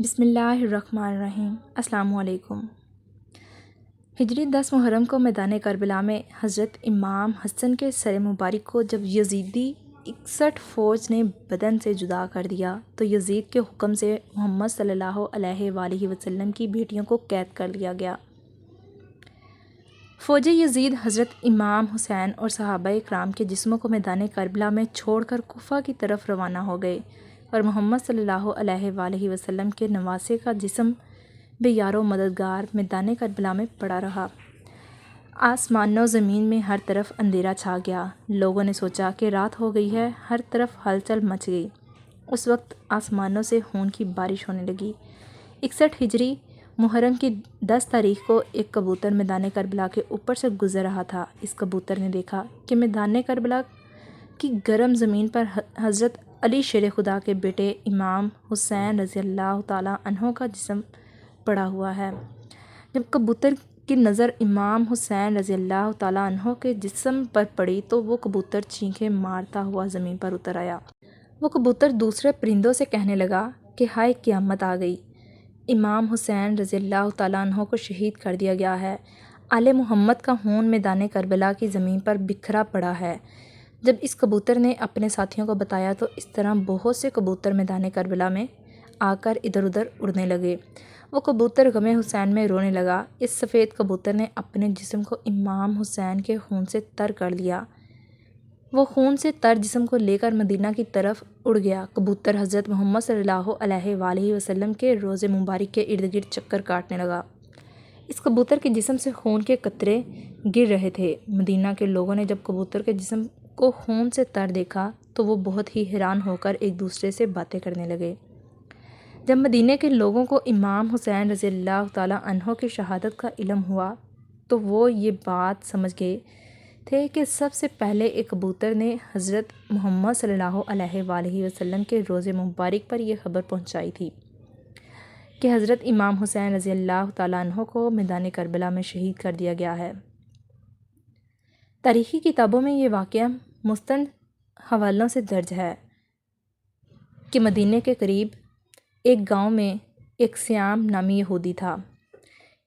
بسم اللہ الرحمن الرحیم۔ السلام علیکم۔ ہجری 10 محرم کو میدان کربلا میں حضرت امام حسن کے سر مبارک کو جب یزیدی 61 فوج نے بدن سے جدا کر دیا تو یزید کے حکم سے محمد صلی اللہ علیہ وآلہ وسلم کی بیٹیوں کو قید کر لیا گیا۔ فوج یزید حضرت امام حسین اور صحابہ کرام کے جسموں کو میدان کربلا میں چھوڑ کر کوفہ کی طرف روانہ ہو گئے اور محمد صلی اللہ علیہ وآلہ وسلم کے نواسے کا جسم بے یار و مددگار میدان کربلا میں پڑا رہا۔ آسمان و زمین میں ہر طرف اندھیرا چھا گیا۔ لوگوں نے سوچا کہ رات ہو گئی ہے، ہر طرف ہلچل مچ گئی۔ اس وقت آسمانوں سے خون کی بارش ہونے لگی۔ 61 ہجری محرم کی 10 تاریخ کو ایک کبوتر میدان کربلا کے اوپر سے گزر رہا تھا۔ اس کبوتر نے دیکھا کہ میدان کربلا کی گرم زمین پر حضرت علی شیر خدا کے بیٹے امام حسین رضی اللہ تعالیٰ عنہ کا جسم پڑا ہوا ہے۔ جب کبوتر کی نظر امام حسین رضی اللہ تعالیٰ عنہ کے جسم پر پڑی تو وہ کبوتر چینخیں مارتا ہوا زمین پر اتر آیا۔ وہ کبوتر دوسرے پرندوں سے کہنے لگا کہ ہائے قیامت آ گئی، امام حسین رضی اللہ تعالیٰ عنہ کو شہید کر دیا گیا ہے، آل محمد کا خون میدان کربلا کی زمین پر بکھرا پڑا ہے۔ جب اس کبوتر نے اپنے ساتھیوں کو بتایا تو اس طرح بہت سے کبوتر میدان کربلا میں آ کر ادھر ادھر اڑنے لگے۔ وہ کبوتر غم حسین میں رونے لگا۔ اس سفید کبوتر نے اپنے جسم کو امام حسین کے خون سے تر کر لیا۔ وہ خون سے تر جسم کو لے کر مدینہ کی طرف اڑ گیا۔ کبوتر حضرت محمد صلی اللہ علیہ وآلہ وسلم کے روضے مبارک کے ارد گرد چکر کاٹنے لگا۔ اس کبوتر کے جسم سے خون کے قطرے گر رہے تھے۔ مدینہ کے لوگوں نے جب کبوتر کے جسم کو خون سے تر دیکھا تو وہ بہت ہی حیران ہو کر ایک دوسرے سے باتیں کرنے لگے۔ جب مدینہ کے لوگوں کو امام حسین رضی اللہ تعالیٰ عنہ کی شہادت کا علم ہوا تو وہ یہ بات سمجھ گئے تھے کہ سب سے پہلے ایک کبوتر نے حضرت محمد صلی اللہ علیہ وآلہ وسلم کے روضے مبارک پر یہ خبر پہنچائی تھی کہ حضرت امام حسین رضی اللہ تعالیٰ عنہ کو میدان کربلا میں شہید کر دیا گیا ہے۔ تاریخی کتابوں میں یہ واقعہ مستند حوالوں سے درج ہے کہ مدینہ کے قریب ایک گاؤں میں ایک سیام نامی یہودی تھا۔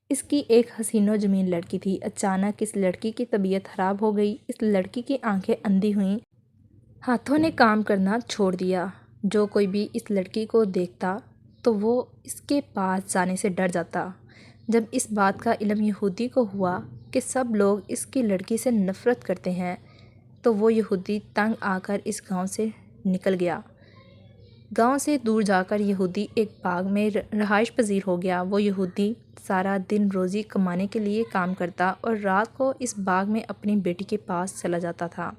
اس کی ایک حسین و جمیل لڑکی تھی۔ اچانک اس لڑکی کی طبیعت خراب ہو گئی۔ اس لڑکی کی آنکھیں اندھی ہوئیں، ہاتھوں نے کام کرنا چھوڑ دیا۔ جو کوئی بھی اس لڑکی کو دیکھتا تو وہ اس کے پاس جانے سے ڈر جاتا۔ جب اس بات کا علم یہودی کو ہوا کہ سب لوگ اس کی لڑکی سے نفرت کرتے ہیں تو وہ یہودی تنگ آ کر اس گاؤں سے نکل گیا۔ گاؤں سے دور جا کر یہودی ایک باغ میں رہائش پذیر ہو گیا۔ وہ یہودی سارا دن روزی کمانے کے لیے کام کرتا اور رات کو اس باغ میں اپنی بیٹی کے پاس چلا جاتا تھا۔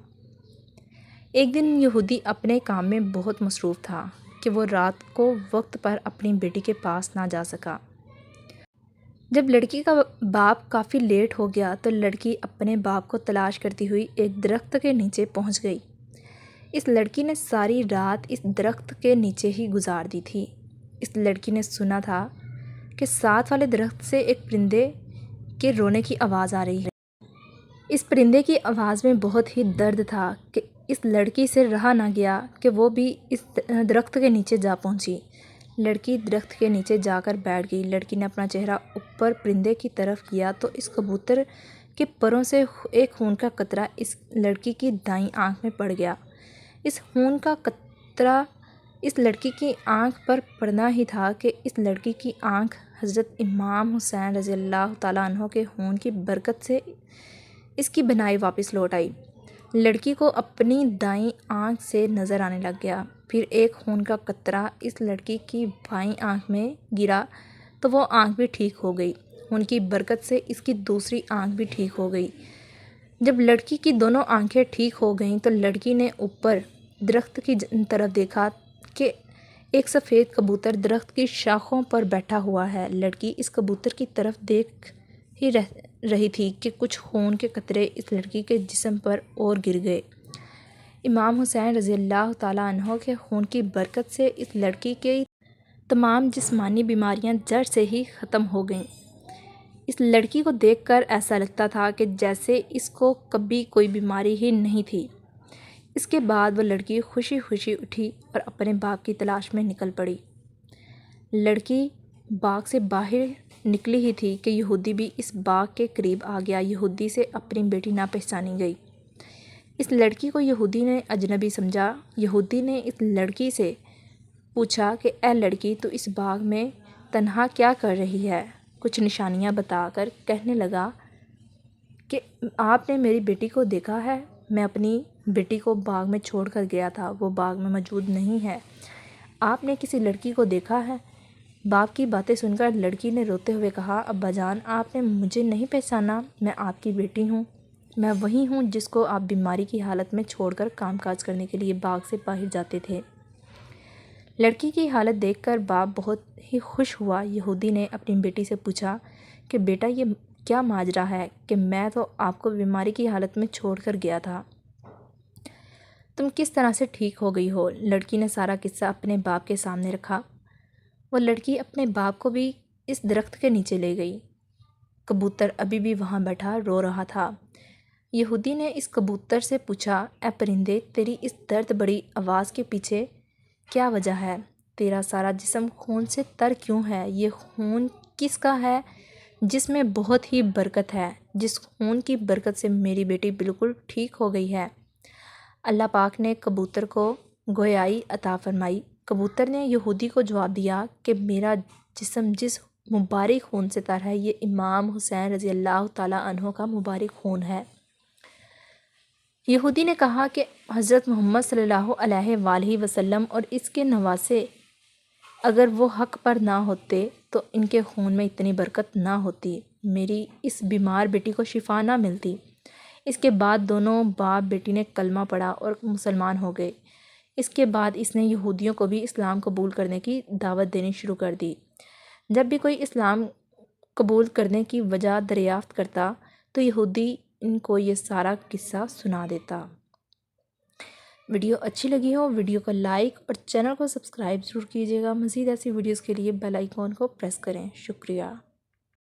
ایک دن یہودی اپنے کام میں بہت مصروف تھا کہ وہ رات کو وقت پر اپنی بیٹی کے پاس نہ جا سکا۔ جب لڑکی کا باپ کافی لیٹ ہو گیا تو لڑکی اپنے باپ کو تلاش کرتی ہوئی ایک درخت کے نیچے پہنچ گئی۔ اس لڑکی نے ساری رات اس درخت کے نیچے ہی گزار دی تھی۔ اس لڑکی نے سنا تھا کہ ساتھ والے درخت سے ایک پرندے کے رونے کی آواز آ رہی ہے۔ اس پرندے کی آواز میں بہت ہی درد تھا کہ اس لڑکی سے رہا نہ گیا کہ وہ بھی اس درخت کے نیچے جا پہنچی۔ لڑکی درخت کے نیچے جا کر بیٹھ گئی۔ لڑکی نے اپنا چہرہ اوپر پرندے کی طرف کیا تو اس کبوتر کے پروں سے ایک خون کا قطرہ اس لڑکی کی دائیں آنکھ میں پڑ گیا۔ اس خون کا قطرہ اس لڑکی کی آنکھ پر پڑنا ہی تھا کہ اس لڑکی کی آنکھ حضرت امام حسین رضی اللہ تعالیٰ عنہ کے خون کی برکت سے اس کی بنائی واپس لوٹ آئی۔ لڑکی کو اپنی دائیں آنکھ سے نظر آنے لگ گیا۔ پھر ایک خون کا قطرہ اس لڑکی کی بائیں آنکھ میں گرا تو وہ آنکھ بھی ٹھیک ہو گئی۔ خون کی برکت سے اس کی دوسری آنکھ بھی ٹھیک ہو گئی۔ جب لڑکی کی دونوں آنکھیں ٹھیک ہو گئیں تو لڑکی نے اوپر درخت کی طرف دیکھا کہ ایک سفید کبوتر درخت کی شاخوں پر بیٹھا ہوا ہے۔ لڑکی اس کبوتر کی طرف دیکھ ہی رہی تھی کہ کچھ خون کے قطرے اس لڑکی کے جسم پر اور گر گئے۔ امام حسین رضی اللہ تعالیٰ عنہ کے خون کی برکت سے اس لڑکی کی تمام جسمانی بیماریاں جڑ سے ہی ختم ہو گئیں۔ اس لڑکی کو دیکھ کر ایسا لگتا تھا کہ جیسے اس کو کبھی کوئی بیماری ہی نہیں تھی۔ اس کے بعد وہ لڑکی خوشی خوشی اٹھی اور اپنے باپ کی تلاش میں نکل پڑی۔ لڑکی باغ سے باہر نکلی ہی تھی کہ یہودی بھی اس باغ کے قریب آ گیا۔ یہودی سے اپنی بیٹی نہ پہچانی گئی۔ اس لڑکی کو یہودی نے اجنبی سمجھا۔ یہودی نے اس لڑکی سے پوچھا کہ اے لڑکی، تو اس باغ میں تنہا کیا کر رہی ہے؟ کچھ نشانیاں بتا کر کہنے لگا کہ آپ نے میری بیٹی کو دیکھا ہے؟ میں اپنی بیٹی کو باغ میں چھوڑ کر گیا تھا، وہ باغ میں موجود نہیں ہے۔ آپ نے کسی لڑکی کو دیکھا ہے؟ باپ کی باتیں سن کر لڑکی نے روتے ہوئے کہا، ابا جان، آپ نے مجھے نہیں پہچانا، میں آپ کی بیٹی ہوں، میں وہی ہوں جس کو آپ بیماری کی حالت میں چھوڑ کر کام کاج کرنے کے لیے باغ سے باہر جاتے تھے۔ لڑکی کی حالت دیکھ کر باپ بہت ہی خوش ہوا۔ یہودی نے اپنی بیٹی سے پوچھا کہ بیٹا، یہ کیا ماجرا ہے کہ میں تو آپ کو بیماری کی حالت میں چھوڑ کر گیا تھا، تم کس طرح سے ٹھیک ہو گئی ہو؟ لڑکی نے سارا قصہ اپنے باپ کے سامنے رکھا۔ وہ لڑکی اپنے باپ کو بھی اس درخت کے نیچے لے گئی۔ کبوتر ابھی بھی وہاں بیٹھا رو رہا تھا۔ یہودی نے اس کبوتر سے پوچھا، اے پرندے، تیری اس درد بڑی آواز کے پیچھے کیا وجہ ہے؟ تیرا سارا جسم خون سے تر کیوں ہے؟ یہ خون کس کا ہے جس میں بہت ہی برکت ہے، جس خون کی برکت سے میری بیٹی بالکل ٹھیک ہو گئی ہے؟ اللہ پاک نے کبوتر کو گویائی عطا فرمائی۔ کبوتر نے یہودی کو جواب دیا کہ میرا جسم جس مبارک خون سے تر ہے، یہ امام حسین رضی اللہ تعالیٰ عنہ کا مبارک خون ہے۔ یہودی نے کہا کہ حضرت محمد صلی اللہ علیہ وآلہ وسلم اور اس کے نواسے اگر وہ حق پر نہ ہوتے تو ان کے خون میں اتنی برکت نہ ہوتی، میری اس بیمار بیٹی کو شفا نہ ملتی۔ اس کے بعد دونوں باپ بیٹی نے کلمہ پڑھا اور مسلمان ہو گئے۔ اس کے بعد اس نے یہودیوں کو بھی اسلام قبول کرنے کی دعوت دینی شروع کر دی۔ جب بھی کوئی اسلام قبول کرنے کی وجہ دریافت کرتا تو یہودی ان کو یہ سارا قصہ سنا دیتا۔ ویڈیو اچھی لگی ہو ویڈیو کو لائک اور چینل کو سبسکرائب ضرور کیجیے گا۔ مزید ایسی ویڈیوز کے لیے بیل آئیکن کو پریس کریں۔ شکریہ۔